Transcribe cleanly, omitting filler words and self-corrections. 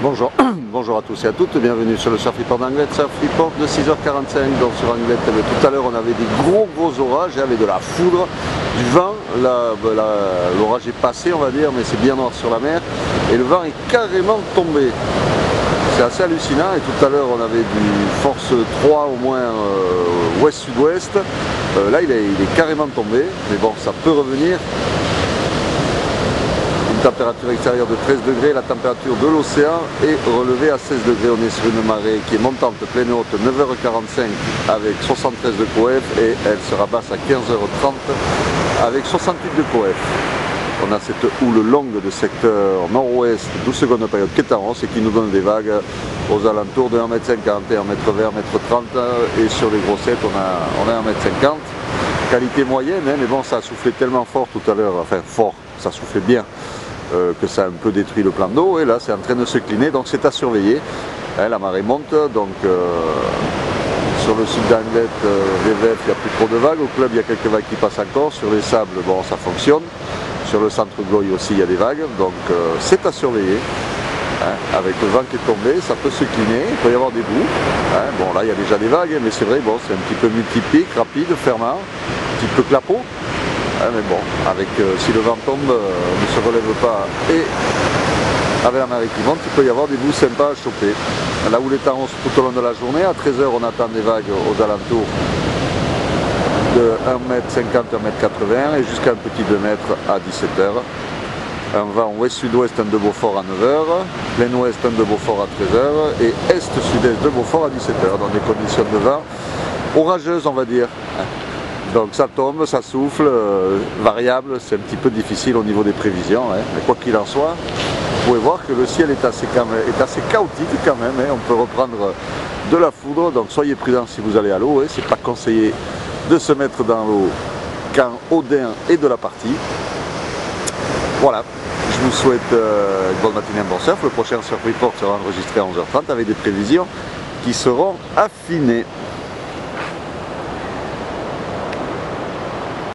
Bonjour, bonjour à tous et à toutes, bienvenue sur le Surf Report d'Anglette, Surf Report de 6h45. Donc sur Anglette, tout à l'heure on avait des gros orages, avec de la foudre, du vent, l'orage est passé on va dire, mais c'est bien noir sur la mer, et le vent est carrément tombé. C'est assez hallucinant, et tout à l'heure on avait du force 3 au moins ouest-sud-ouest, là il est carrément tombé, mais bon ça peut revenir. Température extérieure de 13 degrés, la température de l'océan est relevée à 16 degrés. On est sur une marée qui est montante, pleine haute, 9h45 avec 73 de coef et elle se rabasse à 15h30 avec 68 de coef. On a cette houle longue de secteur nord-ouest, 12 secondes période Quétaros et qui nous donne des vagues aux alentours de 1m50, 1m20, 1m30 et sur les grossettes on a 1m50. Qualité moyenne, hein, mais bon ça a soufflé tellement fort tout à l'heure, enfin fort, ça soufflait bien. Que ça a un peu détruit le plan d'eau et là c'est en train de se cliner, donc c'est à surveiller. Hein, la marée monte, donc sur le sud d'Anglette, VVF, il n'y a plus trop de vagues, au club il y a quelques vagues qui passent encore, sur les sables bon ça fonctionne, sur le centre Goy aussi il y a des vagues, donc c'est à surveiller. Hein, avec le vent qui est tombé, ça peut se cliner, il peut y avoir des bouts. Hein, bon là il y a déjà des vagues, mais c'est vrai, bon c'est un petit peu multipique, rapide, fermant, un petit peu clapot. Mais bon, avec si le vent tombe, on ne se relève pas et avec la marée qui monte, il peut y avoir des bouts sympas à choper. La houle est en hausse tout au long de la journée, à 13h on attend des vagues aux alentours de 1m50, 1m80 et jusqu'à un petit 2 mètres à 17h. Un vent ouest-sud-ouest, un de Beaufort à 9h, plein ouest, un de Beaufort à 13h et est-sud-est de Beaufort à 17h, dans des conditions de vent orageuses on va dire. Donc ça tombe, ça souffle, variable, c'est un petit peu difficile au niveau des prévisions, hein. Mais quoi qu'il en soit, vous pouvez voir que le ciel est assez chaotique quand même, hein. On peut reprendre de la foudre, donc soyez prudents si vous allez à l'eau, hein. C'est pas conseillé de se mettre dans l'eau quand Odin est de la partie. Voilà, je vous souhaite une bonne matinée, un bon surf. Le prochain Surf Report sera enregistré à 11h30 avec des prévisions qui seront affinées.